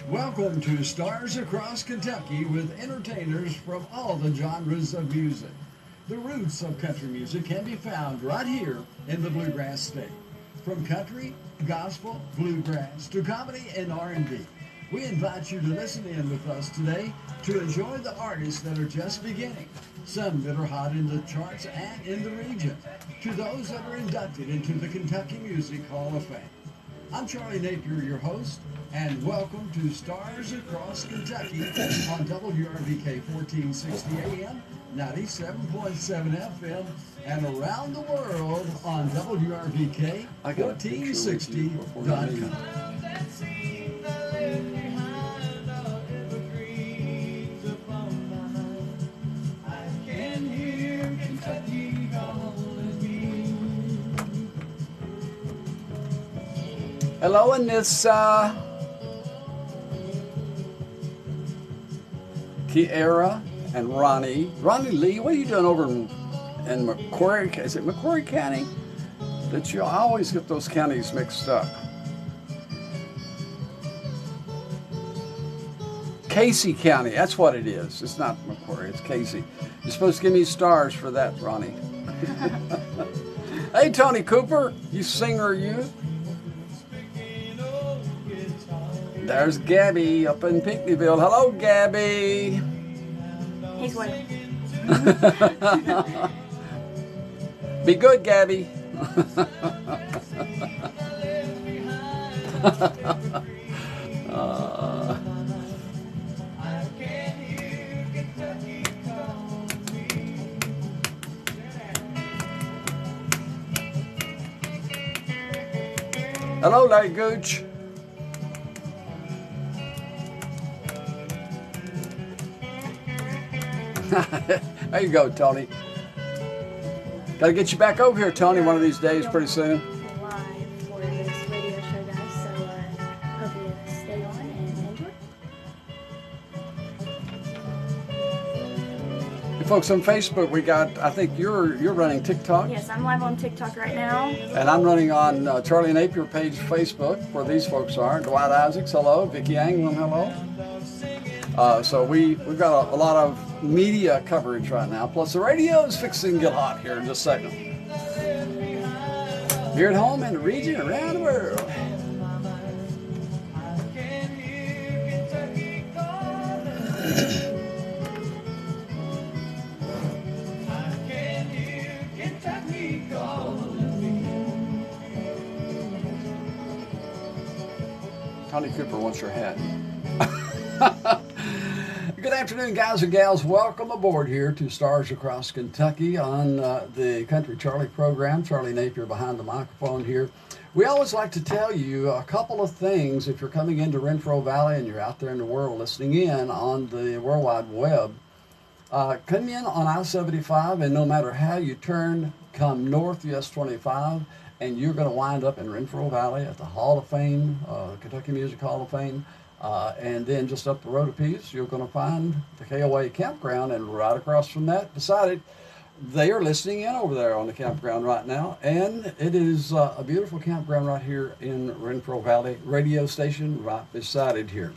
Welcome to Stars Across Kentucky with entertainers from all the genres of music. The roots of country music can be found right here in the Bluegrass State. From country, gospel, bluegrass, to comedy and R&B. We invite you to listen in with us today to enjoy the artists that are just beginning, some that are hot in the charts and in the region, to those that are inducted into the Kentucky Music Hall of Fame. I'm Charlie Napier, your host, and welcome to Stars Across Kentucky on WRVK 1460 AM, 97.7 FM, and around the world on WRVK 1460.com. Hello, Anissa, Kiara, and Ronnie. Ronnie Lee, what are you doing over in Macquarie? Is it Macquarie County? That you I always get those counties mixed up. Casey County, that's what it is. It's not Macquarie, it's Casey. You're supposed to give me stars for that, Ronnie. Hey, Tony Cooper, you singer, you? There's Gabby up in Pinckneyville. Hello, Gabby. He's waiting. Be good, Gabby. Hello, Larry Gooch. There you go, Tony. Got to get you back over here, Tony, one of these days, pretty soon. Live for this radio show, guys. So hope you stay on and enjoy. Hey, folks, on Facebook, we got. I think you're running TikTok. Yes, I'm live on TikTok right now. And I'm running on Charlie Napier page Facebook, where these folks are. Dwight Isaacs, hello. Vicki Anglin, hello. So we've got a lot of media coverage right now. Plus the radio is fixing to get hot here in just a second. Here at home, in the region, around the world. Tony Cooper wants your hat. Good afternoon, guys and gals. Welcome aboard here to Stars Across Kentucky on the Country Charlie program. Charlie Napier behind the microphone here. We always like to tell you a couple of things if you're coming into Renfro Valley and you're out there in the world listening in on the World Wide Web. Come in on I-75, and no matter how you turn, come north US 25, and you're going to wind up in Renfro Valley at the Hall of Fame, Kentucky Music Hall of Fame. And then just up the road a piece, you're going to find the KOA campground, and right across from that, beside it, they are listening in over there on the campground right now, and it is a beautiful campground right here in Renfro Valley, radio station right beside it here.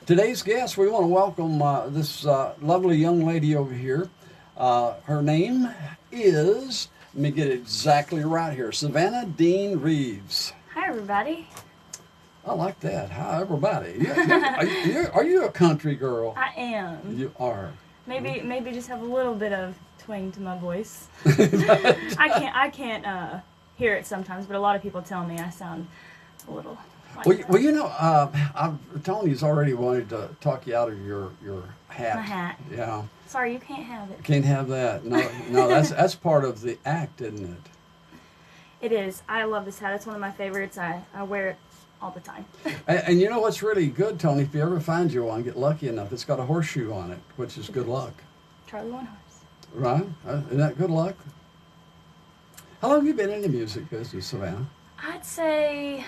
Today's guest, we want to welcome this lovely young lady over here. Her name is, let me get it exactly right here, Savannah Dean Reeves. Hi, everybody. I like that. Hi, everybody. Are you a country girl? I am. You are. Maybe just have a little bit of twang to my voice. I can't hear it sometimes, but a lot of people tell me I sound a little like Well, you know, Tony's already wanted to talk you out of your hat. my hat. Yeah. Sorry, you can't have it. Can't have that. No, that's part of the act, isn't it? It is. I love this hat. It's one of my favorites. I wear it all the time. And you know what's really good, Tony? If you ever find you one, get lucky enough, it's got a horseshoe on it, which is good luck. Charlie One Horse. Right? Isn't that good luck? How long have you been in the music business, Savannah? I'd say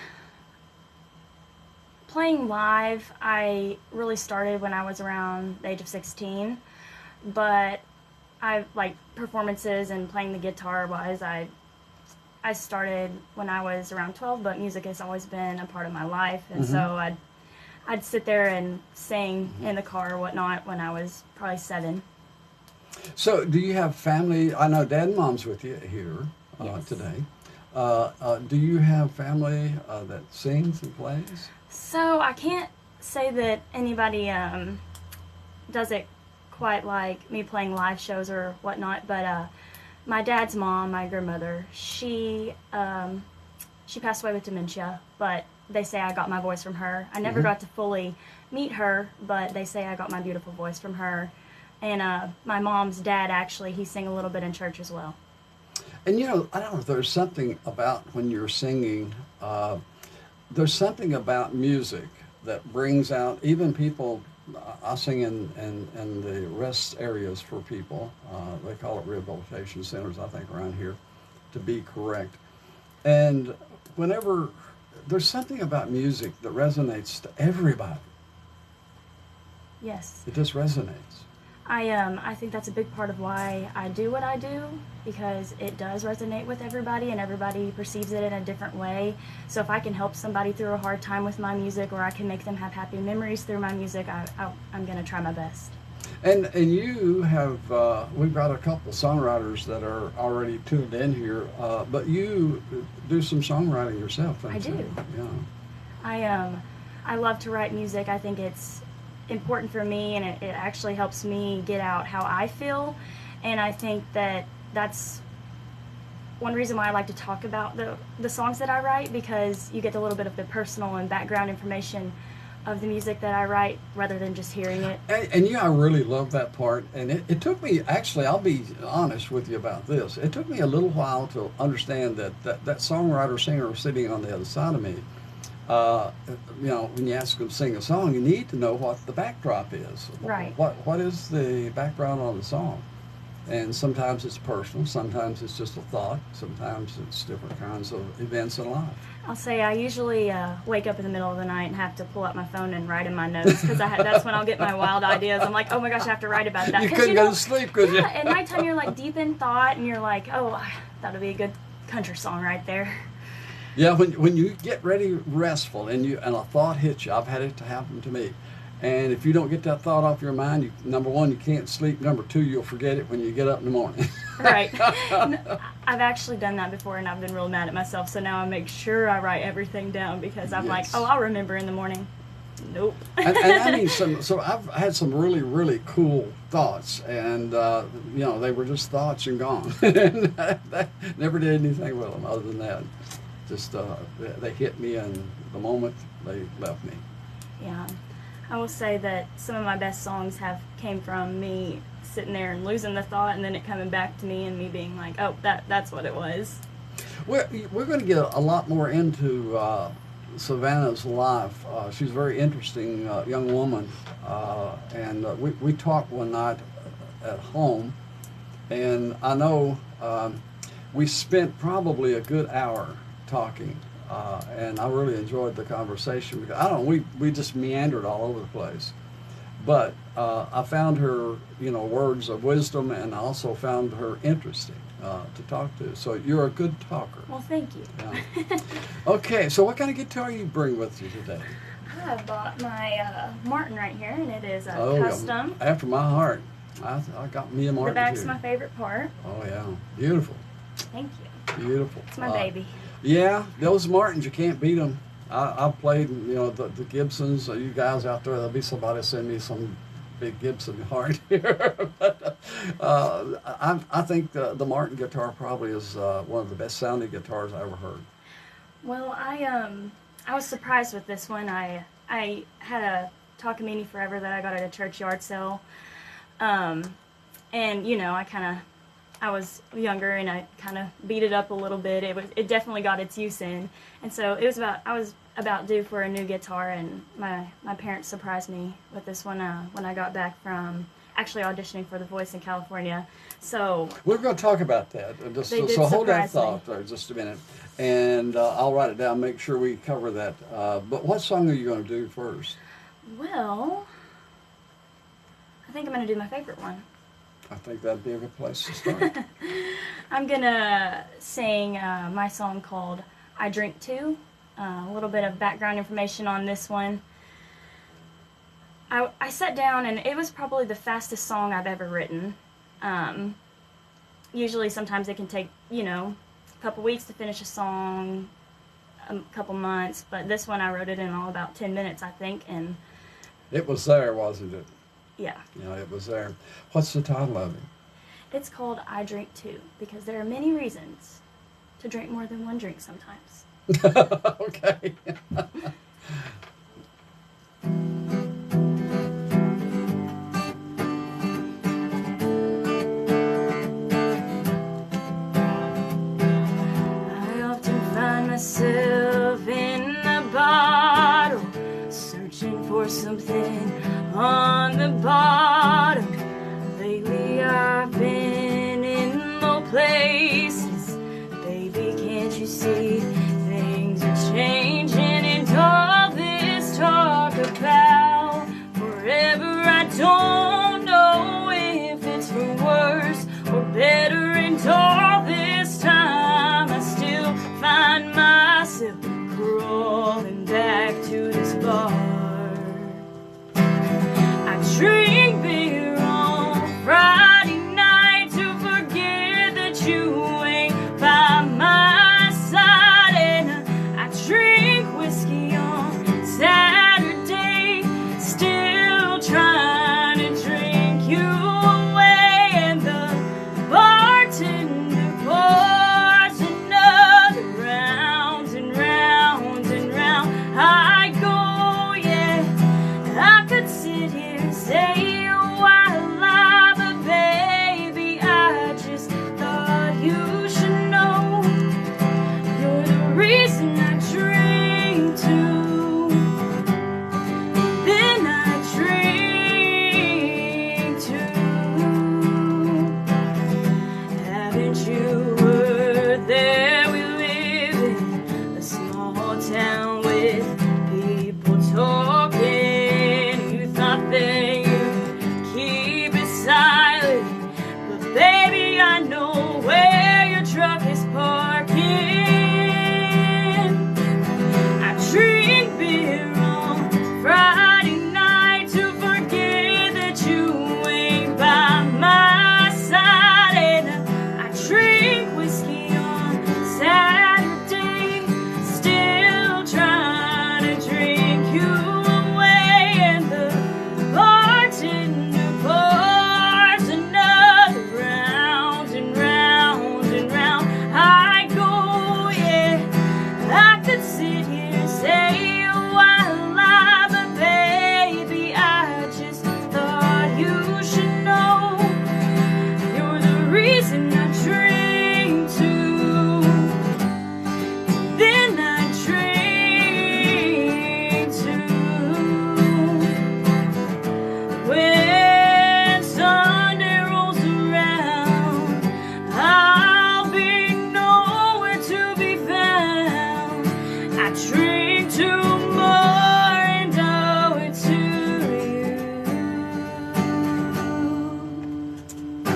playing live, I really started when I was around the age of 16. But I like performances and playing the guitar wise, I started when I was around 12, but music has always been a part of my life, and so I'd sit there and sing in the car or whatnot when I was probably 7. So, do you have family? I know Dad and Mom's with you here Yes. today. Do you have family that sings and plays? So I can't say that anybody does it quite like me playing live shows or whatnot, but my dad's mom, my grandmother, she passed away with dementia, but they say I got my voice from her. I never got to fully meet her, but they say I got my beautiful voice from her. And my mom's dad, actually, he sang a little bit in church as well. And you know, I don't know if there's something about when you're singing, there's something about music that brings out even people. I sing in the rest areas for people. They call it rehabilitation centers, I think, around here, to be correct. And whenever there's something about music that resonates to everybody, Yes. it just resonates. I think that's a big part of why I do what I do, because it does resonate with everybody and everybody perceives it in a different way. So if I can help somebody through a hard time with my music, or I can make them have happy memories through my music, I'm going to try my best. And you have, we've got a couple songwriters that are already tuned in here, but you do some songwriting yourself, don't you? I do. Yeah. I love to write music. I think it's important for me, and it actually helps me get out how I feel. And I think that that's one reason why I like to talk about the songs that I write, because you get a little bit of the personal and background information of the music that I write rather than just hearing it. And yeah, I really love that part. And it took me, actually, I'll be honest with you about this. It took me a little while to understand that songwriter, singer sitting on the other side of me, you know, when you ask them to sing a song, you need to know what the backdrop is. Right. What is the background on the song? And sometimes it's personal, sometimes it's just a thought, sometimes it's different kinds of events in life. I'll say I usually wake up in the middle of the night and have to pull out my phone and write in my notes, because that's when I'll get my wild ideas. I'm like, oh my gosh, I have to write about that. You couldn't go to sleep, could you? Yeah, at nighttime you're like deep in thought, and you're like, oh, that would be a good country song right there. Yeah, when you get ready, restful, and a thought hits you. I've had it to happen to me. And if you don't get that thought off your mind, number one, you can't sleep. Number two, you'll forget it when you get up in the morning. Right. I've actually done that before, and I've been real mad at myself. So now I make sure I write everything down, because I'm like, oh, I'll remember in the morning. Nope. and I mean, so I've had some really, really cool thoughts, and you know, they were just thoughts and gone. Never did anything with them other than that. Just they hit me, and the moment they left me. Yeah. I will say that some of my best songs came from me sitting there and losing the thought, and then it coming back to me and me being like, oh, that's what it was. We're going to get a lot more into Savannah's life. She's a very interesting young woman, and we talked one night at home, and I know we spent probably a good hour talking. And I really enjoyed the conversation, because I don't know, we just meandered all over the place. But I found her, you know, words of wisdom, and I also found her interesting to talk to. So you're a good talker. Well, thank you. Yeah. Okay, so what kind of guitar you bring with you today? I bought my Martin right here, and it is a custom. After my heart. I got me a Martin. The back's too. my favorite part. Oh yeah, beautiful. Thank you. Beautiful. It's my baby. Yeah, those Martins, you can't beat them. I've played, you know, the Gibsons. You guys out there, there'll be somebody send me some big Gibson heart here. But I think the Martin guitar probably is one of the best sounding guitars I ever heard. Well, I was surprised with this one. I had a Takamine Forever that I got at a church yard sale, and you know, I was younger, and I kind of beat it up a little bit. It definitely got its use in, and so I was about due for a new guitar, and my parents surprised me with this one when I got back from actually auditioning for The Voice in California. So we're going to talk about that. So hold that thought there just a minute, and I'll write it down. Make sure we cover that. But what song are you going to do first? Well, I think I'm going to do my favorite one. I think that'd be a good place to start. I'm going to sing my song called I Drink Too. A little bit of background information on this one. I sat down, and it was probably the fastest song I've ever written. Usually sometimes it can take, a couple weeks to finish a song, a couple months, but this one I wrote it in all about 10 minutes, I think, and... It was there, wasn't it? Yeah. Yeah, it was there. What's the title of it? It's called I Drink Too, because there are many reasons to drink more than one drink sometimes. Okay. I often find myself in the bottle, searching for something on the bottom. Lately I've been in low places. Baby, can't you see things are changing? And all this talk about forever, I don't know if it's for worse or better. And all this time I still find myself crawling back to this bar. I drink beer on Friday night to forget that you ain't by my side, and I drink whiskey on Saturday, still trying to drink you away, and the bartender pours another round and round and round. I go, yeah, I could sit here and say while I, but baby, I just thought you should know you're the reason I drink too. Then I drink too. Haven't you heard that we live in a small town with people talking? You thought that you'd keep it silent, but baby, I know where your truck is parking. I drink beer on Friday night to forget that you ain't by my side, and I drink whiskey on Saturday, still trying to drink you away, and the bartender pours another round and round and round. I go, yeah, I could sit here and say while I, but baby, I just thought you should know you're the reason I drink too. Then I drink too. When Sunday rolls around, I'll be nowhere to be found. I drink two more and owe it to you. I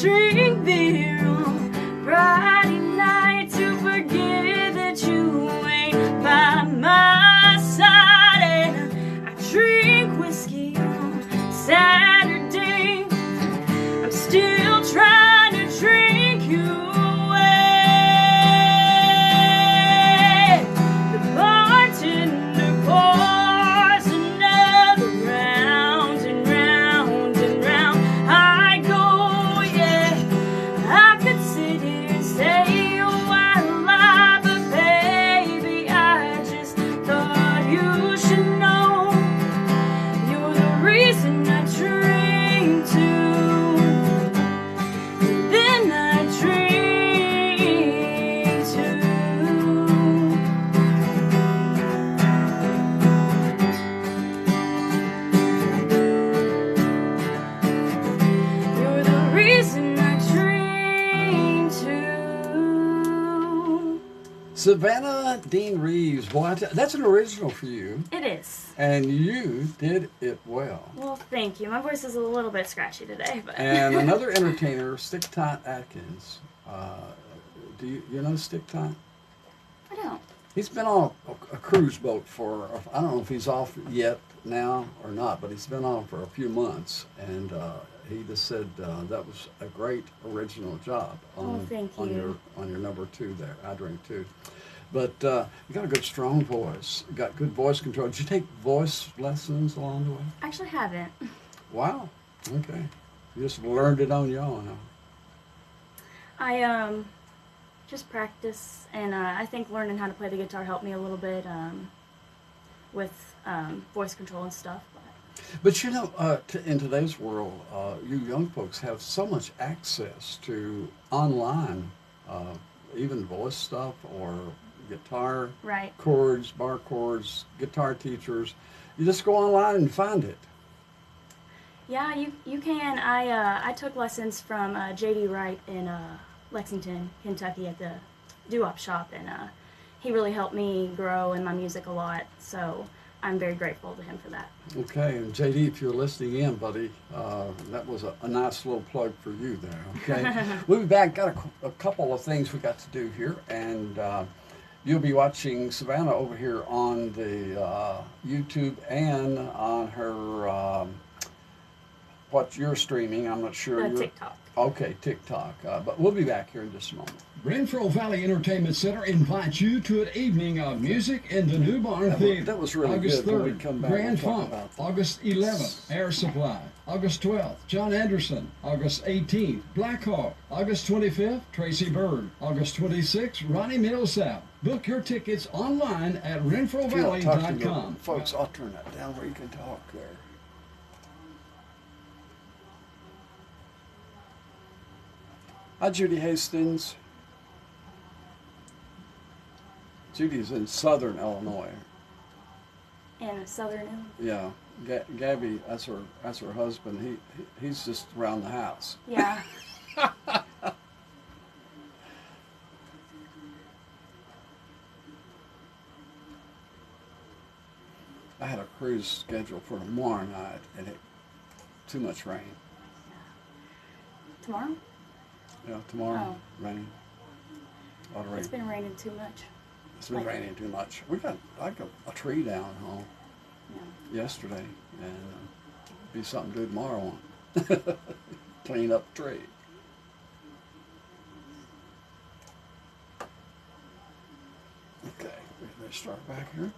drink beer on Friday night to forget that you ain't by my side, and I drink whiskey on Saturday. I'm still trying to drink you away. The bartender pours another round and round and round. I go, yeah, I could sit here and say while I, but baby, I just thought you should know you're the reason I drink too. Then I drink too. You're the reason I drink too. Savannah Dean Reeves. Boy, that's an original for you, It is. and you did it well. Well, thank you. My voice is a little bit scratchy today, but And another entertainer, Stick Tight Atkins. Do you know Stick Tight? I don't. He's been on a cruise boat for, I don't know if he's off yet now or not, but he's been on for a few months, and he just said that was a great original job on, thank on your number 2 there, I Drink Too. But you got a good strong voice, you got good voice control. Did you take voice lessons along the way? Actually haven't. Wow, okay. You just learned it on your own, huh? I just practice, and I think learning how to play the guitar helped me a little bit with voice control and stuff. But you know, in today's world, you young folks have so much access to online, even voice stuff or guitar chords, bar chords, guitar teachers. You just go online and find it. Yeah, you can. I took lessons from J.D. Wright in Lexington, Kentucky at the doo-wop shop, and he really helped me grow in my music a lot, so I'm very grateful to him for that. Okay, and JD, if you're listening in, buddy, that was a nice little plug for you there, okay? We'll be back, got a couple of things we got to do here, and you'll be watching Savannah over here on the YouTube and on her, what you're streaming, I'm not sure. TikTok. Okay, TikTok. But we'll be back here in just a moment. Renfro Valley Entertainment Center invites you to an evening of music in the New Barn Theater. That was really August good. 3rd, When we come back, Grand we'll talk Funk. about that. August 11th, Air Supply. August 12th, John Anderson. August 18th, Black Hawk. August 25th, Tracy Byrd. August 26th, Ronnie Millsap. Book your tickets online at renfrovalley.com. Folks, I'll turn that down where you can talk there. Hi, Judy Hastings. Judy's in southern Illinois. In southern Illinois? Yeah, Gabby, that's her husband. He's just around the house. Yeah. I had a cruise scheduled for tomorrow night, and too much rain. Tomorrow? Yeah, tomorrow, rain. A lot of rain. It's been raining too much. It's been raining too much. We got like a tree down home yesterday, and be something to do tomorrow. Clean up the tree. Okay, let's start back here.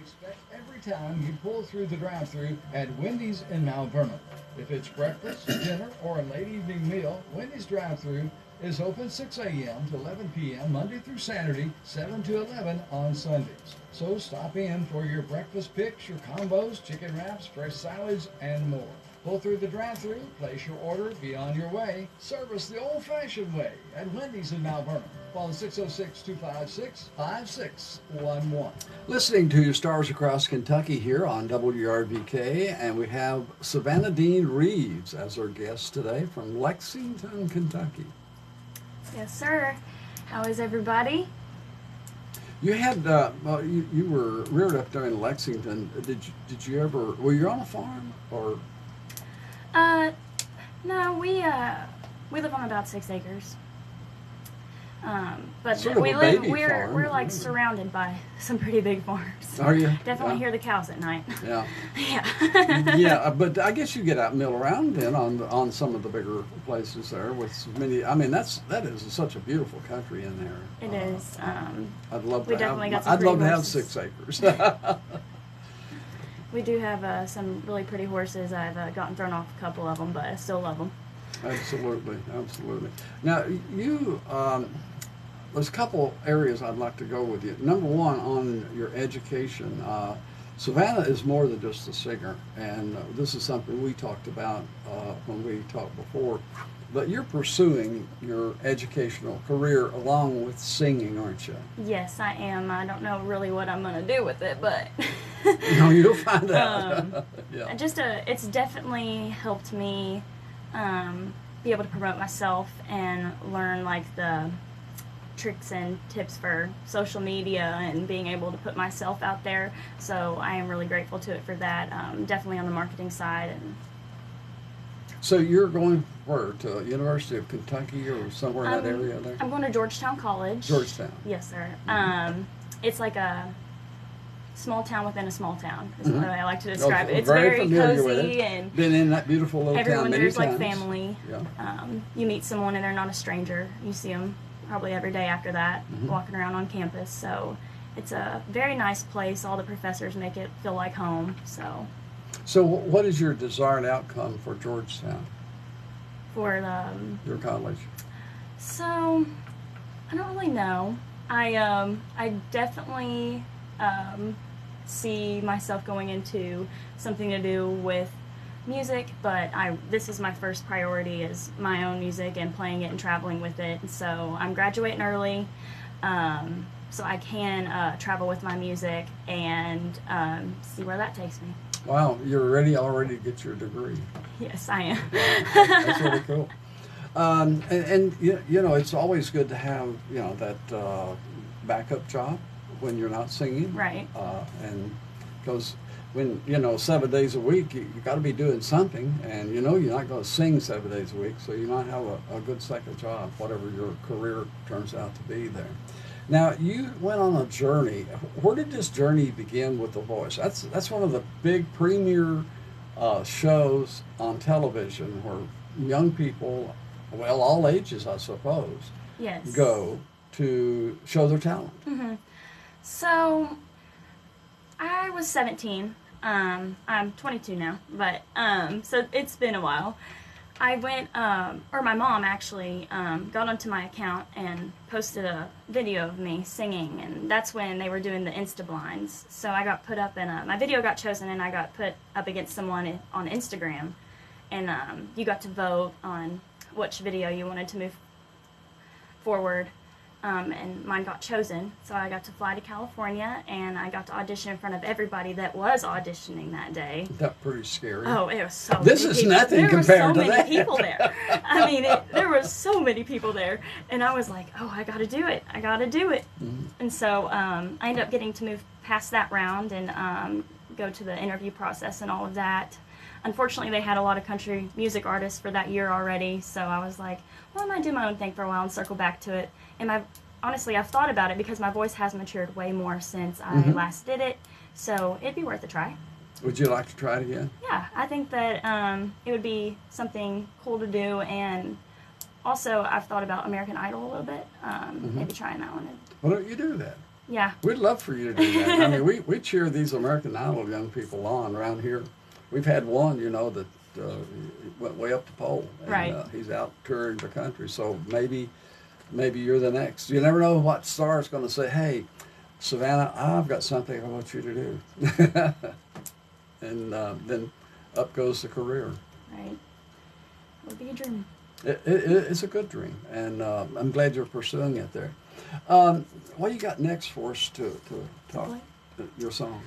Expect every time you pull through the drive-thru at Wendy's in Mount Vernon. If it's breakfast, dinner, or a late evening meal, Wendy's drive-thru is open 6 a.m. to 11 p.m. Monday through Saturday, 7 to 11 on Sundays. So stop in for your breakfast picks, your combos, chicken wraps, fresh salads, and more. Pull through the drive-thru, place your order, be on your way. Service the old-fashioned way at Wendy's in Mount Vernon. Call 606-256-5611. Listening to Stars Across Kentucky here on WRVK, and we have Savannah Dean Reeves as our guest today from Lexington, Kentucky. Yes, sir. How is everybody? You had, you were reared up there in Lexington. Did you ever, were you on a farm or? No, we live on about 6 acres. But Sort of we a live, baby farm. we're like surrounded by some pretty big farms. Are you? Definitely hear the cows at night. Yeah. Yeah. Yeah, but I guess you get out and mill around then on some of the bigger places there with many. I mean, that is such a beautiful country in there. It is. I'd love we to definitely have. got some I'd love to pretty have horses. 6 acres. We do have some really pretty horses. I've gotten thrown off a couple of them, but I still love them. Absolutely, absolutely. Now you. There's a couple areas I'd like to go with you. Number one, on your education. Savannah is more than just a singer, and this is something we talked about when we talked before. But you're pursuing your educational career along with singing, aren't you? Yes, I am. I don't know really what I'm going to do with it, but No, you'll find out. Yeah. it's definitely helped me be able to promote myself and learn like the tricks and tips for social media and being able to put myself out there. So I am really grateful to it for that. Definitely on the marketing side and So you're going where, to University of Kentucky or somewhere in that area there? I'm going to Georgetown College. Georgetown. Yes, sir. It's like a small town within a small town is the way I like to describe it. It's very familiar with cozy it. and Been in that beautiful little everyone town many there's times. like family. Yeah. You meet someone and they're not a stranger. You see them probably every day after that, walking around on campus. So it's a very nice place. All the professors make it feel like home. So what is your desired outcome for Georgetown, For your college? So I don't really know. I definitely see myself going into something to do with music, but this is my first priority, is my own music and playing it and traveling with it. So I'm graduating early, so I can travel with my music and see where that takes me. Wow, you're ready already to get your degree. Yes, I am. That's really cool. And you know, it's always good to have, you know, that backup job when you're not singing. Right. And because when, you know, 7 days a week, you got to be doing something, and you know you're not going to sing 7 days a week, so you might have a good second job, whatever your career turns out to be there. Now, you went on a journey. Where did this journey begin with The Voice? That's one of the big premier shows on television where young people, well, all ages, I suppose, Yes. go to show their talent. So I was 17. I'm 22 now, but so it's been a while. I went, or my mom actually got onto my account and posted a video of me singing, and that's when they were doing the Insta blinds. So I got put up in my video got chosen, and I got put up against someone on Instagram, and you got to vote on which video you wanted to move forward. And mine got chosen, so I got to fly to California, and I got to audition in front of everybody that was auditioning that day. That's pretty scary. Oh, it was so This many is people. nothing compared to that. There were so many people there. I mean, there were so many people there, and I was like, oh, I got to do it. I got to do it. And so I ended up getting to move past that round and go to the interview process and all of that. Unfortunately, they had a lot of country music artists for that year already, so I was like, well, I might do my own thing for a while and circle back to it. And honestly, I've thought about it because my voice has matured way more since I last did it, so it'd be worth a try. Would you like to try it again? Yeah, I think that it would be something cool to do, and also I've thought about American Idol a little bit, maybe trying that one. Why don't you do that? Yeah. We'd love for you to do that. I mean, we cheer these American Idol young people on around here. We've had one, you know, that went way up the pole. And, right. He's out touring the country, so maybe you're the next. You never know what star is going to say, hey, Savannah, I've got something I want you to do. And then up goes the career. Right. It would be a dream. It's a good dream, and I'm glad you're pursuing it there. What you got next for us to talk your song?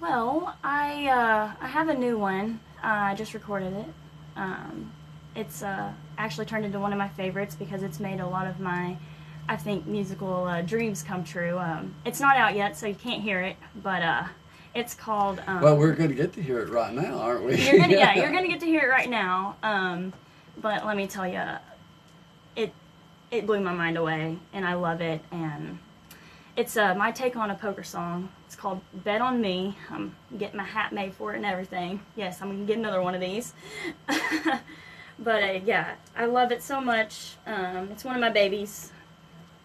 Well, I have a new one. I just recorded it. It's actually turned into one of my favorites because it's made a lot of my, I think, musical dreams come true. It's not out yet, so you can't hear it, but it's called... well, we're going to get to hear it right now, aren't we? You're gonna, yeah, you're going to get to hear it right now. But let me tell you, it blew my mind away, and I love it. And it's my take on a poker song. It's called Bet on Me. I'm getting my hat made for it and everything. Yes, I'm going to get another one of these. But yeah, I love it so much. It's one of my babies.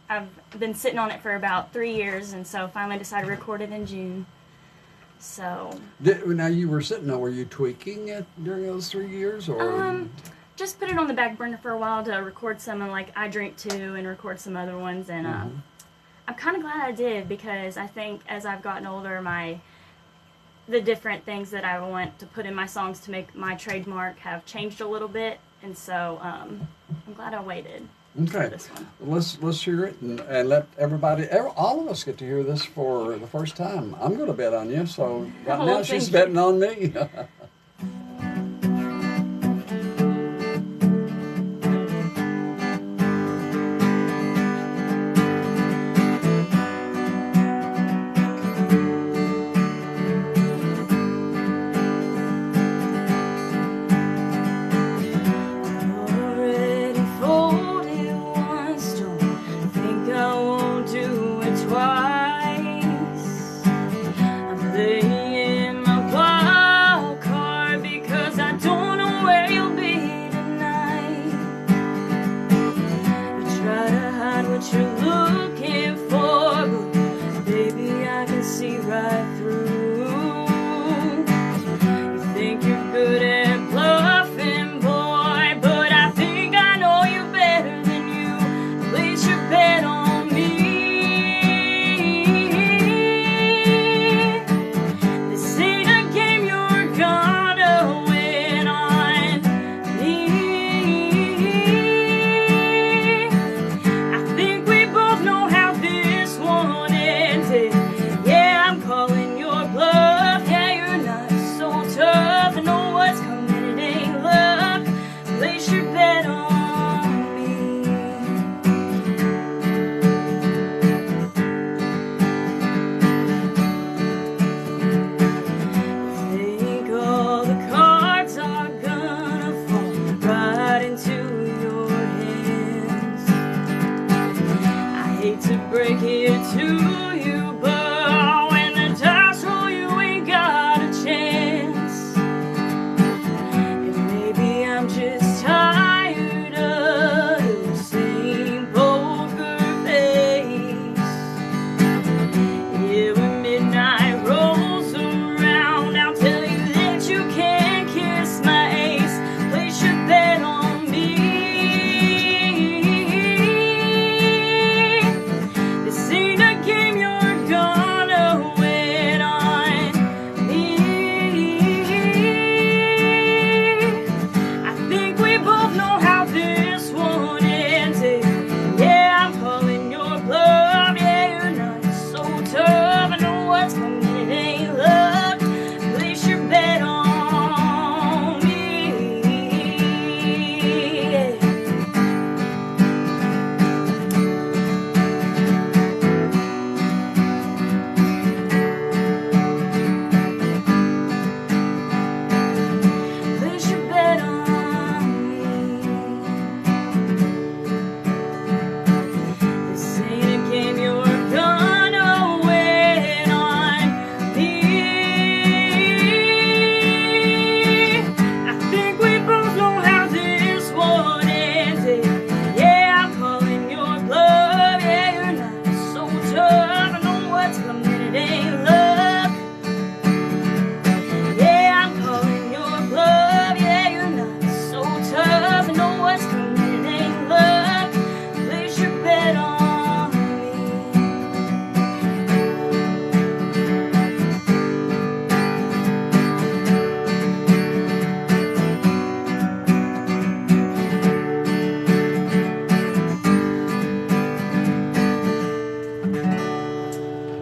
I've been sitting on it for about 3 years, and so finally decided to record it in June. So. Now you were sitting there, were you tweaking it during those 3 years, or? Just put it on the back burner for a while to record some, and like I Drink Too, and record some other ones, and I'm kind of glad I did, because I think as I've gotten older, the different things that I want to put in my songs to make my trademark have changed a little bit, and so I'm glad I waited for this one. Let's hear it and let everybody, all of us, get to hear this for the first time. I'm going to bet on you, so right now she's betting on me.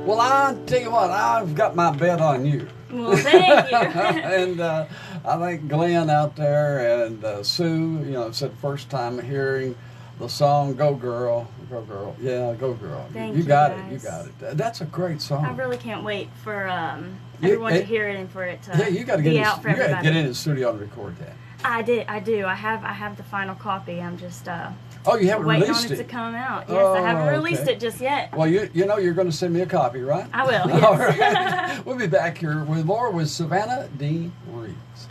Well, I tell you what, I've got my bet on you. Well, thank you. And I think Glenn out there and Sue, you know, said first time hearing the song "Go Girl, Go Girl." Yeah, "Go Girl." Thank you got guys. it. You got it. That's a great song. I really can't wait for everyone to hear it and for it to you got to be out for you got everybody. to get in the studio and record that. I do. I have the final copy. I'm just Oh, you haven't waiting released on it it to come out. Yes, I haven't released okay. it just yet. Well, you know you're going to send me a copy, right? I will. Yes. All right. We'll be back here with more with Savannah D. Reeves.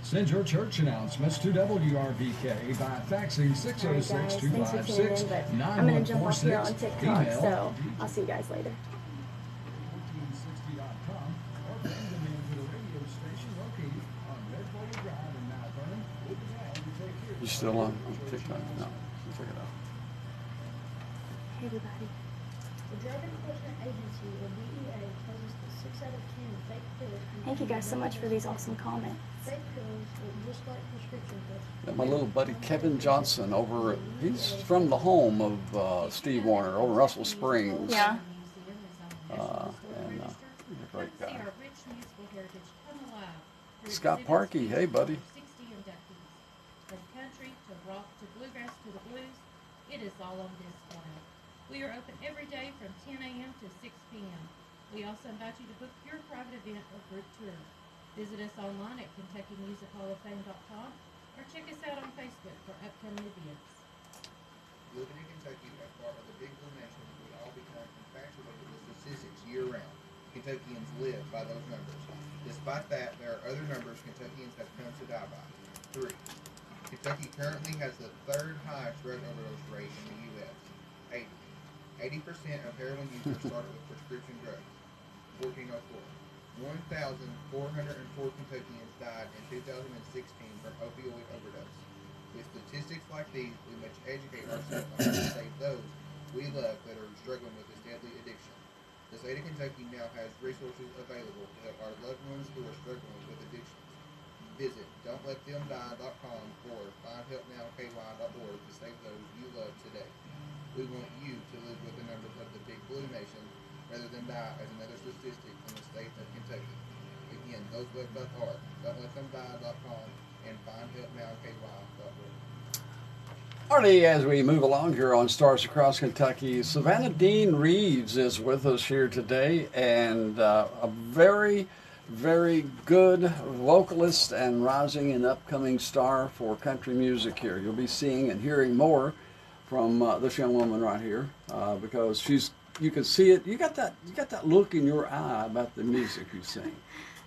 Send your church announcements to WRVK by faxing 606-256-9146. I'm going to jump off here on TikTok, so I'll see you guys later. You still on TikTok? No. Check it out. Hey, everybody. The Drug Enforcement Agency, or DEA, tells us that 6 out of 10 fake pills. Thank you guys so much for these awesome comments. Fake pills look just like prescription pills. Got my little buddy Kevin Johnson over. He's from the home of Steve Warner over Russell Springs. Yeah. And he's a great guy. Scott Parkey, hey buddy. From country to rock to bluegrass to the blues, it is all on display. We are open every day from 10 a.m. to 6 p.m. We also invite you to book your private event or group tour. Visit us online at KentuckyMusicHallOfFame.com or check us out on Facebook for upcoming events. Living in Kentucky as part of the Big Blue Nation, we all become infatuated with statistics year-round. Kentuckians live by those numbers. Despite that, there are other numbers Kentuckians have come to die by. 3. Kentucky currently has the 3rd highest drug overdose rate in the U.S. 80% of heroin users started with prescription drugs. 1404. 1,404 Kentuckians died in 2016 from opioid overdose. With statistics like these, we must educate ourselves on how to save those we love that are struggling with this deadly addiction. The state of Kentucky now has resources available to help our loved ones who are struggling with addictions. Visit don'tletthemdie.com or findhelpnowky.org to save those you love today. We want you to live with the numbers of the Big Blue Nation rather than die as another statistic in the state of Kentucky. Again, those websites are don'tletthemdie.com and findhelpnowky.org. Alrighty, as we move along here on Stars Across Kentucky, Savannah Dean Reeves is with us here today, and a very good vocalist and rising and upcoming star for country music here. You'll be seeing and hearing more from this young woman right here because she's you can see it. You got that look in your eye about the music you sing.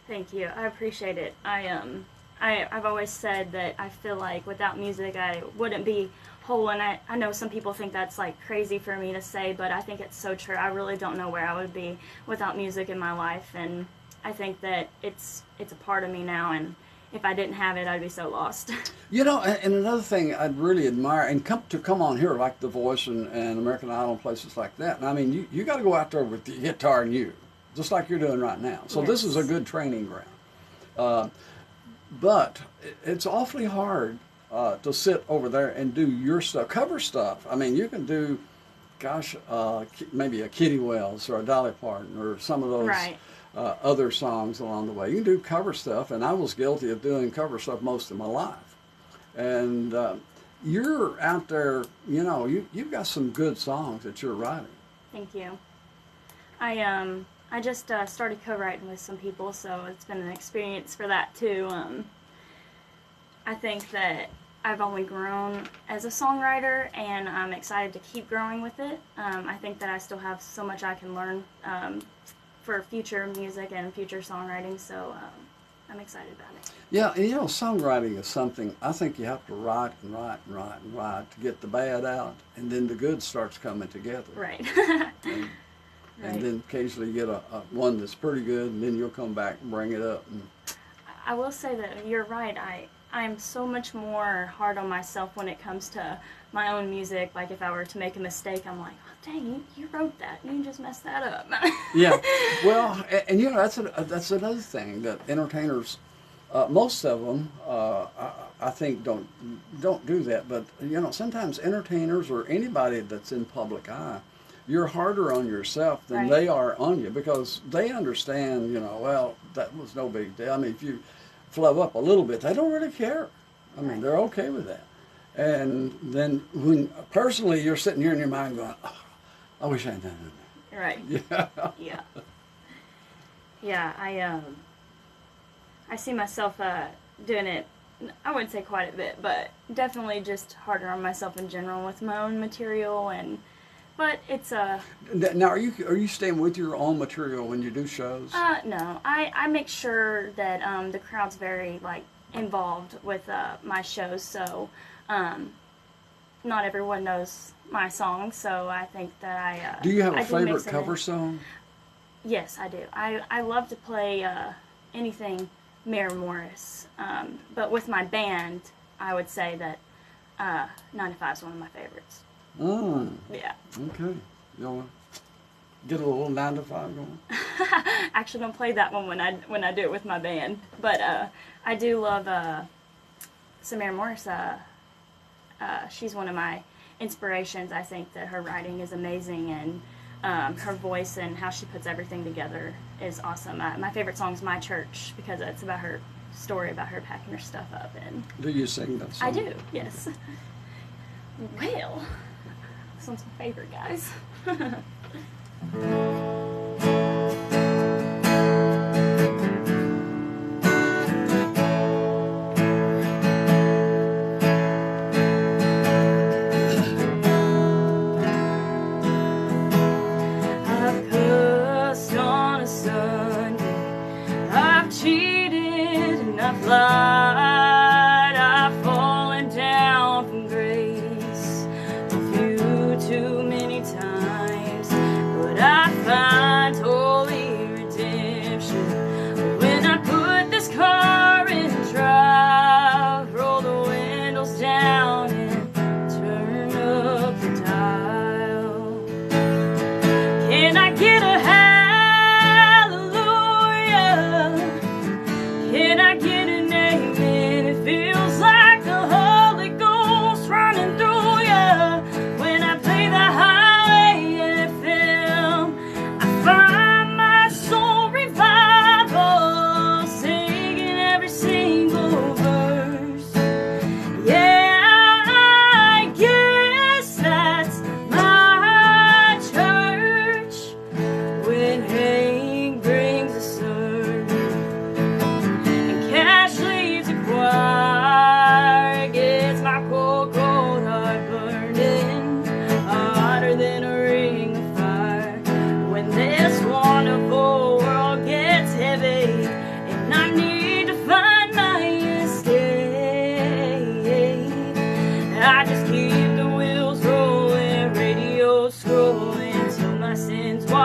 Thank you. I appreciate it. I've always said that I feel like without music I wouldn't be whole, and I know some people think that's like crazy for me to say, but I think it's so true. I really don't know where I would be without music in my life, and I think that it's a part of me now, and if I didn't have it, I'd be so lost. You know, and another thing I'd really admire, and come on here like The Voice and American Idol and places like that. And I mean, you got to go out there with the guitar and you, just like you're doing right now. So this is a good training ground. But it's awfully hard to sit over there and do your stuff, cover stuff. I mean, you can do, gosh, maybe a Kitty Wells or a Dolly Parton or some of those. Right. Other songs along the way. You can do cover stuff, and I was guilty of doing cover stuff most of my life. And you're out there, you know, you've got some good songs that you're writing. Thank you. I just started co-writing with some people, so it's been an experience for that too. I think that I've only grown as a songwriter, and I'm excited to keep growing with it. I think that I still have so much I can learn for future music and future songwriting, so I'm excited about it. Yeah, and you know, songwriting is something I think you have to write and write and write and write to get the bad out, and then the good starts coming together. Right. And then occasionally you get a one that's pretty good, and then you'll come back and bring it up. And I will say that you're right. I'm so much more hard on myself when it comes to my own music. Like if I were to make a mistake, I'm like, oh, dang, you wrote that. You just messed that up. Yeah, well, and you know, that's another thing that entertainers, most of them, I think don't do that. But you know, sometimes entertainers or anybody that's in public eye, you're harder on yourself than they are on you, because they understand, you know, well, that was no big deal. I mean, if you flub up a little bit, they don't really care. I mean, they're okay with that. And then when personally you're sitting here in your mind going, oh, I wish I had done that. Right. Yeah. Yeah. Yeah, I see myself doing it, I wouldn't say quite a bit, but definitely just harder on myself in general with my own material, but it's Now, are you staying with your own material when you do shows? No, I make sure that the crowd's very like involved with my shows, so not everyone knows my songs, so I think that I do you have a I favorite cover song? Yes, I do. I love to play anything Mary Morris, but with my band, I would say that 95 is one of my favorites. Oh. Yeah. Okay. You want to get a little 9 to 5 going? Actually, don't play that one when I do it with my band, but I do love Mary Morris. She's one of my inspirations. I think that her writing is amazing, and her voice and how she puts everything together is awesome. My favorite song is My Church, because it's about her story about her packing her stuff up. And do you sing that song? I do, yes. Well, this one's my favorite, guys. Lied, I've fallen down from grace a few too many times, but I found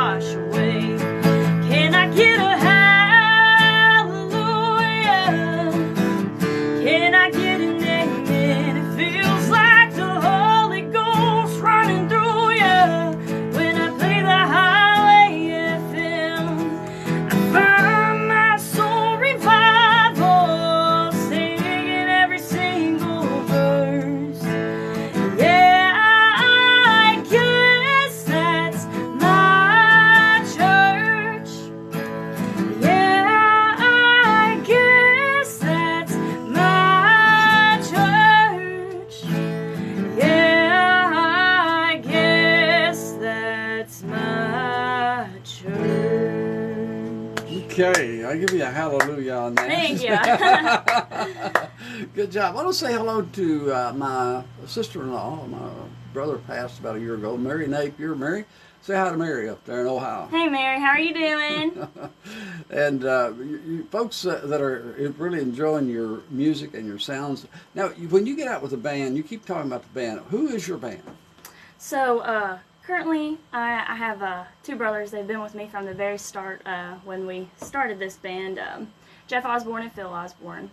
wash away. Can I get a hallelujah? Can I get an amen? It feels like the Holy Ghost running through you when I play the highway FM. I find my soul revival, singing every single verse. Yeah, I guess that's my church. Yeah, I guess that's my church. Yeah, I guess that's my church. Okay, I'll give you a hallelujah on that. Thank you. Good job. I want to say hello to my sister-in-law. My brother passed about a year ago, Mary Napier. Mary, say hi to Mary up there in Ohio. Hey Mary, how are you doing? And you folks that are really enjoying your music and your sounds. Now, when you get out with a band, you keep talking about the band. Who is your band? So, currently, I have 2 brothers. They've been with me from the very start when we started this band, Jeff Osborne and Phil Osborne.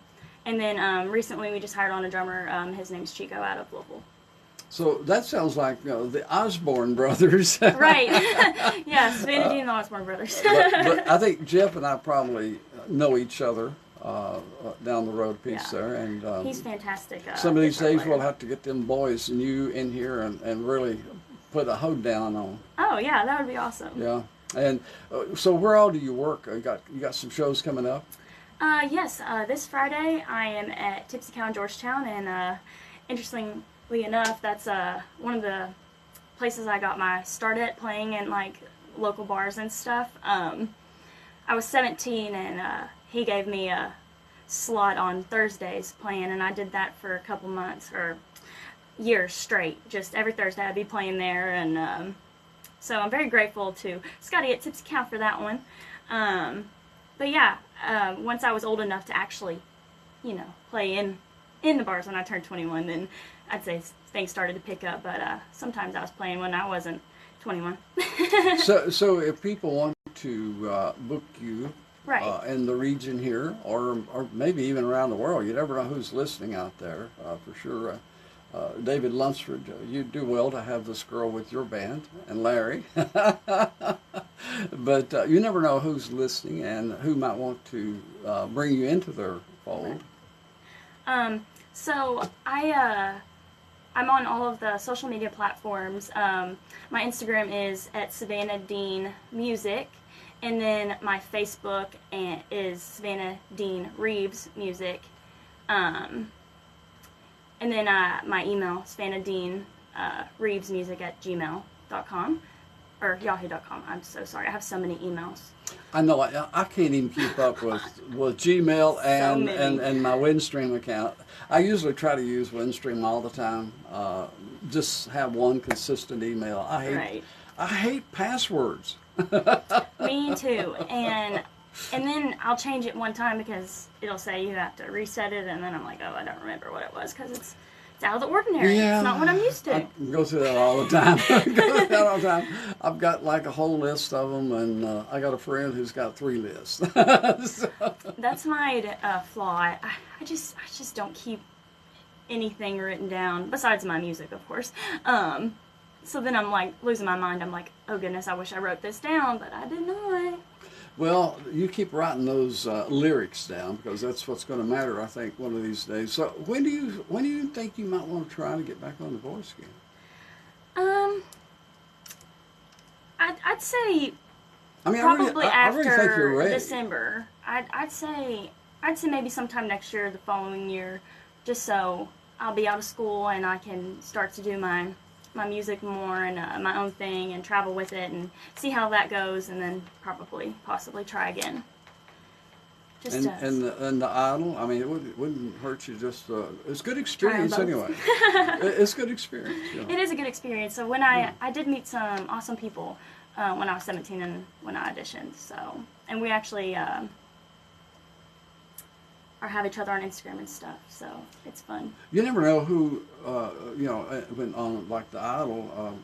And then recently we just hired on a drummer. His name's Chico out of Louisville. So that sounds like the Osborne brothers. Right. Yeah, Savannah Dean and the Osborne brothers. but I think Jeff and I probably know each other down the road a piece Yeah. there. And He's fantastic. some of these guitar days player. we'll have to get them boys and you in here and really put a hoedown on. Oh, yeah, that would be awesome. Yeah. And so where all do you work? You got some shows coming up? Yes, this Friday I am at Tipsy Cow in Georgetown, and interestingly enough, that's one of the places I got my start at playing in like local bars and stuff. I was 17, and he gave me a slot on Thursdays playing, and I did that for a couple months or years straight. Just every Thursday I'd be playing there, and so I'm very grateful to Scotty at Tipsy Cow for that one. But yeah, once I was old enough to actually, play in the bars when I turned 21, then I'd say things started to pick up. But sometimes I was playing when I wasn't 21. So if people want to book you Right. in the region here, or maybe even around the world, you never know who's listening out there, for sure. David Lunsford, you do well to have this girl with your band, and Larry. But you never know who's listening and who might want to bring you into their fold. So I'm on all of the social media platforms. My Instagram is at Savannah Dean Music, and then my Facebook is Savannah Dean Reeves Music. And then my email, SavannahDeanReevesMusic@gmail.com or yahoo.com. I'm so sorry. I have so many emails. I know. I can't even keep up with Gmail and, many. and my Windstream account. I usually try to use Windstream all the time. Just have one consistent email. I hate passwords. Me too. And then I'll change it one time because it'll say you have to reset it, and then I'm like, oh, I don't remember what it was because it's out of the ordinary. Yeah, It's not what I'm used to. I go through that all the time. I've got like a whole list of them, and I got a friend who's got 3 lists. So. That's my flaw. I just don't keep anything written down besides my music, of course. So then I'm like losing my mind. I'm like, oh goodness, I wish I wrote this down, but I did not. Well, you keep writing those lyrics down because that's what's going to matter, I think, one of these days. So when do you think you might want to try to get back on the voice again? I'd say I probably I really think you're after ready. December. I'd say maybe sometime next year, the following year, just so I'll be out of school and I can start to do my music more and my own thing and travel with it and see how that goes, and then possibly try again. Just And the idol, I mean, it wouldn't hurt you. Just it's good experience both. anyway. It's good experience. You know. It is a good experience. So when I did meet some awesome people when I was 17 and when I auditioned. So, and we actually our have each other on Instagram and stuff. So it's fun. You never know who, when on like the Idol,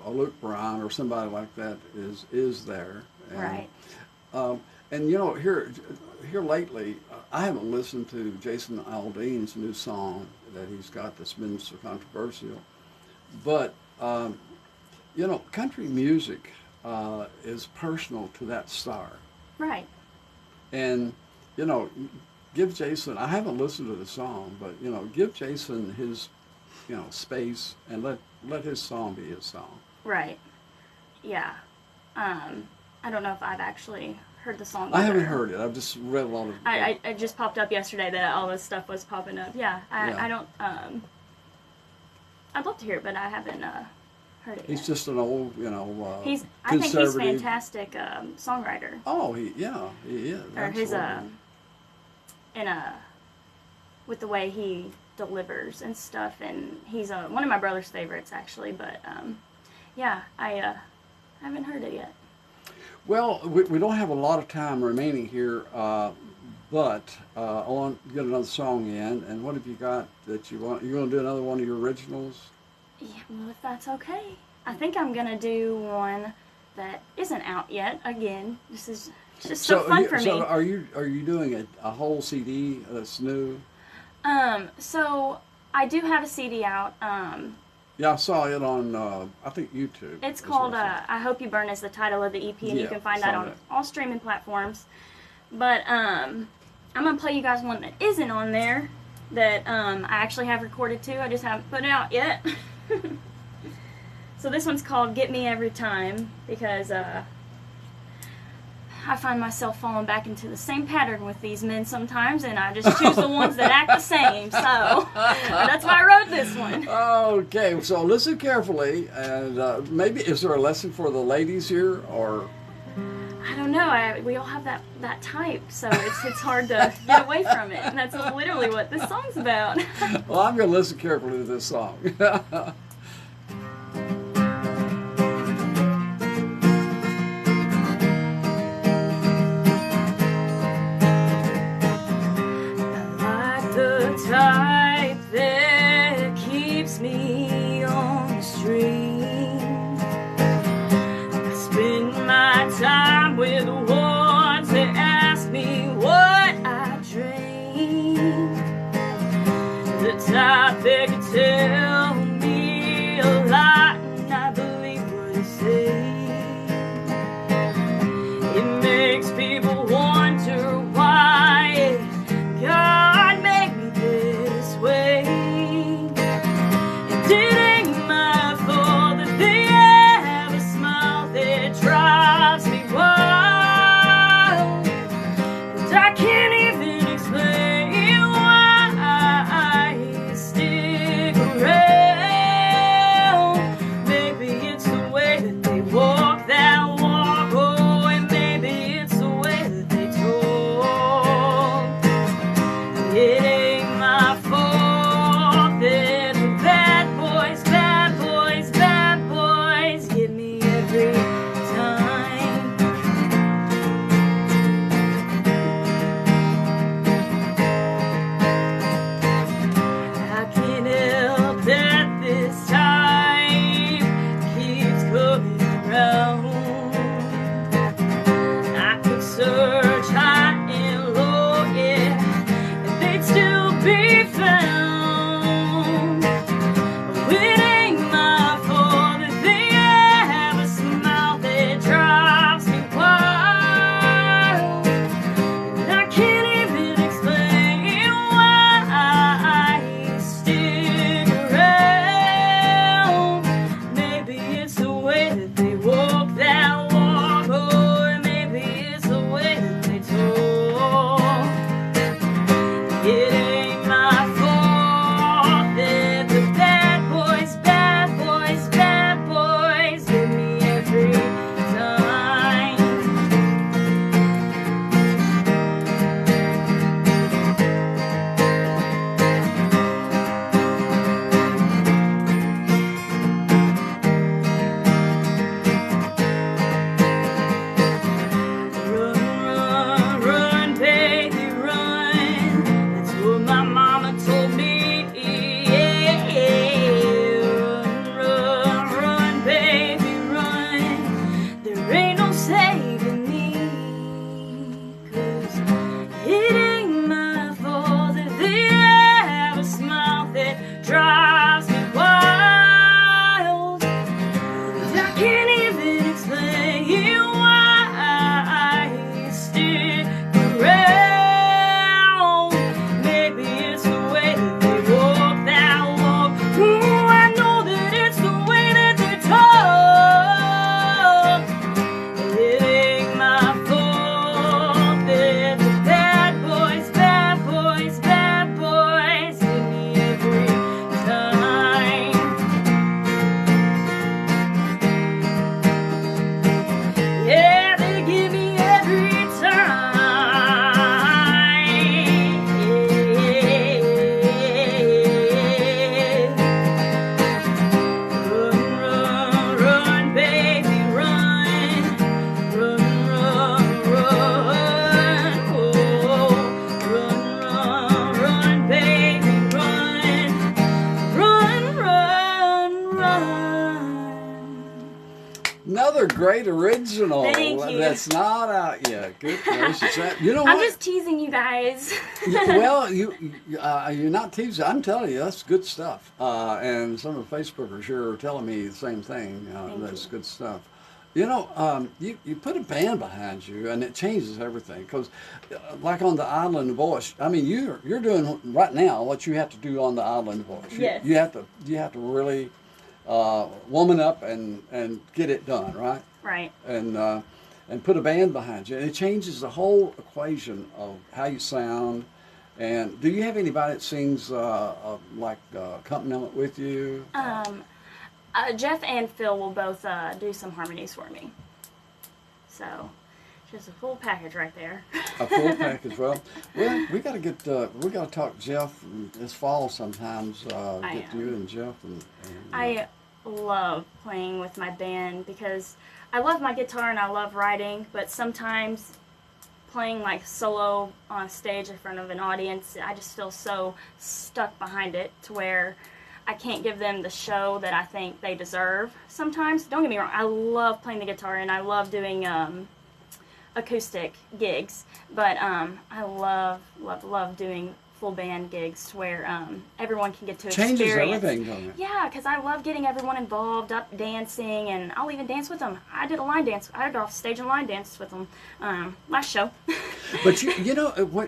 a Luke Bryan or somebody like that is there. And, Right. And here lately, I haven't listened to Jason Aldean's new song that he's got that's been so controversial. But country music is personal to that star. Right. And give Jason. I haven't listened to the song, but give Jason his space and let his song be his song. Right. Yeah. I don't know if I've actually heard the song. I haven't heard it. I've just read a lot of. I just popped up yesterday that all this stuff was popping up. Yeah. I don't. I'd love to hear it, but I haven't heard it. He's yet. just an old, I think he's fantastic songwriter. Oh, he is. Or his Absolutely. With the way he delivers and stuff, and he's one of my brother's favorites actually. But I haven't heard it yet. Well, we don't have a lot of time remaining here, but I want to get another song in. And what have you got that you want? You're going to do another one of your originals? Yeah, well, if that's okay. I think I'm going to do one that isn't out yet. Again, this is just so fun for me. So are you doing a whole CD that's new? So I do have a CD out. Yeah, I saw it on, I think, YouTube. It's called I Hope You Burn is the title of the EP, and you can find that on all streaming platforms. But I'm going to play you guys one that isn't on there that I actually have recorded too. I just haven't put it out yet. So this one's called Get Me Every Time, because I find myself falling back into the same pattern with these men sometimes, and I just choose the ones that act the same. So that's why I wrote this one. Okay, so listen carefully, and maybe is there a lesson for the ladies here, or? I don't know. We all have that type, so it's hard to get away from it. And that's literally what this song's about. Well, I'm going to listen carefully to this song. Type that keeps me on the street. I spend my time with the ones that ask me what I dream. The type that can tell me great original. Thank you. That's not out yet. Good gracious. You know what? I'm just teasing you guys. Well, you're not teasing. I'm telling you, that's good stuff. And some of the Facebookers here are telling me the same thing. That's good stuff. You know, you put a band behind you, and it changes everything. Because, like on the Island Voice, I mean, you're doing right now what you have to do on the Island Voice. Yes. You have to really woman up and get it done, right? Right. And put a band behind you, and it changes the whole equation of how you sound. And do you have anybody that sings accompaniment with you? Jeff and Phil will both do some harmonies for me. So, just a full package right there. A full package. Well, we got to talk Jeff this fall sometimes. Get you and Jeff. I love playing with my band because I love my guitar and I love writing, but sometimes playing like solo on stage in front of an audience, I just feel so stuck behind it to where I can't give them the show that I think they deserve sometimes. Don't get me wrong, I love playing the guitar and I love doing acoustic gigs, but I love doing full band gigs where everyone can get to experience. Changes everything, doesn't it? Yeah, because I love getting everyone involved, up dancing, and I'll even dance with them. I did a line dance. I got off stage and line danced with them last show. But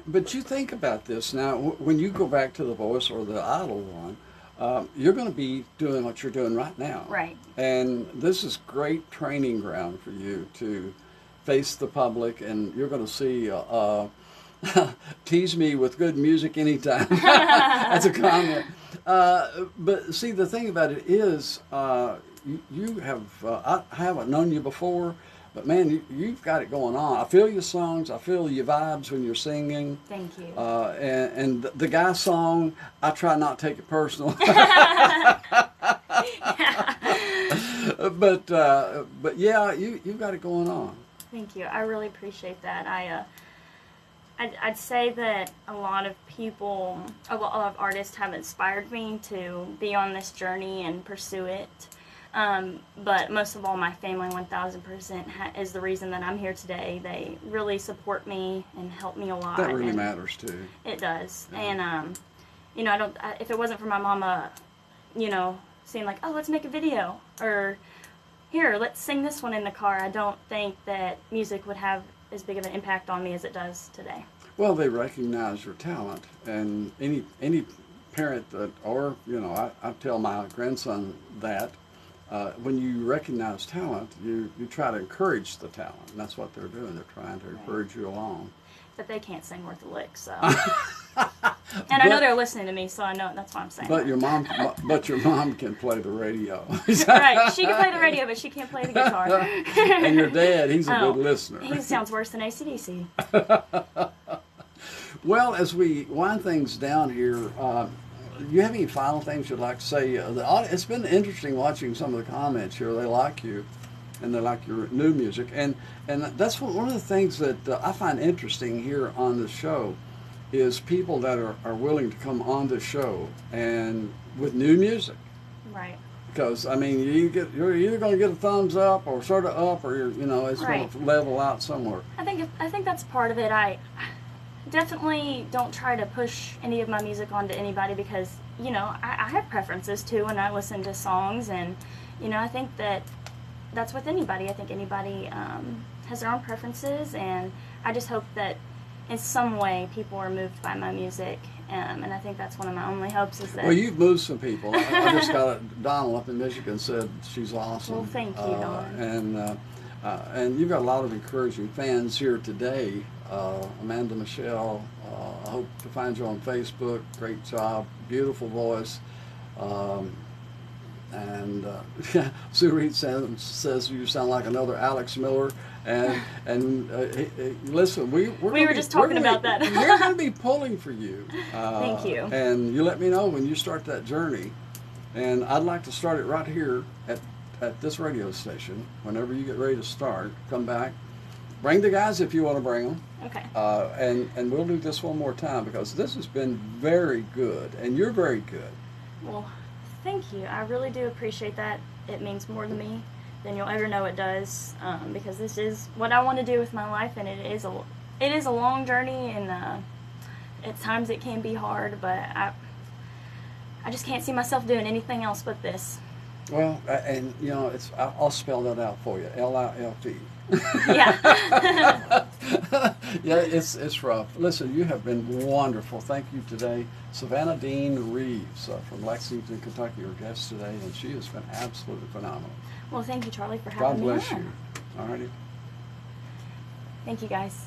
but you think about this now. When you go back to The Voice or the Idol one, you're going to be doing what you're doing right now. Right. And this is great training ground for you to face the public, and you're going to see tease me with good music anytime. That's a comment. But see, the thing about it is, you have, I haven't known you before, but man, you've got it going on. I feel your songs, I feel your vibes when you're singing. Thank you. And the guy's song, I try not to take it personal. But yeah, you've got it going on. Thank you. I really appreciate that. I'd say that a lot of people, a lot of artists have inspired me to be on this journey and pursue it. But most of all, my family 1000% is the reason that I'm here today. They really support me and help me a lot. That really matters too. It does. Yeah. And, if it wasn't for my mama, saying like, oh, let's make a video, or here, let's sing this one in the car, I don't think that music would have as big of an impact on me as it does today. Well, they recognize your talent, and any parent that, or I tell my grandson that when you recognize talent, you try to encourage the talent, and that's what they're doing. They're trying to encourage you along. But they can't sing worth a lick, so. And I know they're listening to me, so I know that's why I'm saying. But your mom can play the radio. Right, she can play the radio, but she can't play the guitar. And your dad, he's a good listener. He sounds worse than AC/DC. Well, as we wind things down here, you have any final things you'd like to say? It's been interesting watching some of the comments here. They like you, and they like your new music, and that's one of the things that I find interesting here on the show is people that are willing to come on the show and with new music. Right. Because I mean, you're either going to get a thumbs up or sort of up, or it's right. going to level out somewhere. I think that's part of it. I definitely don't try to push any of my music onto anybody because I have preferences too when I listen to songs, and I think that's with anybody. I think anybody has their own preferences, and I just hope that in some way people are moved by my music, and I think that's one of my only hopes is that. Well, you've moved some people. I just got Donald up in Michigan said she's awesome. Well, thank you, Don. And you've got a lot of encouraging fans here today. Amanda Michelle, I hope to find you on Facebook. Great job, beautiful voice. Sue Reed says you sound like another Alex Miller. And listen, we were just talking about that. We're going to be pulling for you. Thank you. And you let me know when you start that journey. And I'd like to start it right here at this radio station. Whenever you get ready to start, come back. Bring the guys if you want to bring them. Okay. And we'll do this one more time because this has been very good, and you're very good. Well, thank you. I really do appreciate that. It means more to me than you'll ever know it does, because this is what I want to do with my life, and it is a long journey, and at times it can be hard, but I just can't see myself doing anything else but this. Well, and you know, I'll spell that out for you. LILP. Yeah. Yeah, it's rough. Listen, you have been wonderful. Thank you today. Savannah Dean Reeves from Lexington, Kentucky, our guest today, and she has been absolutely phenomenal. Well, thank you, Charlie, for God having me on. bless you. All righty. Thank you, guys.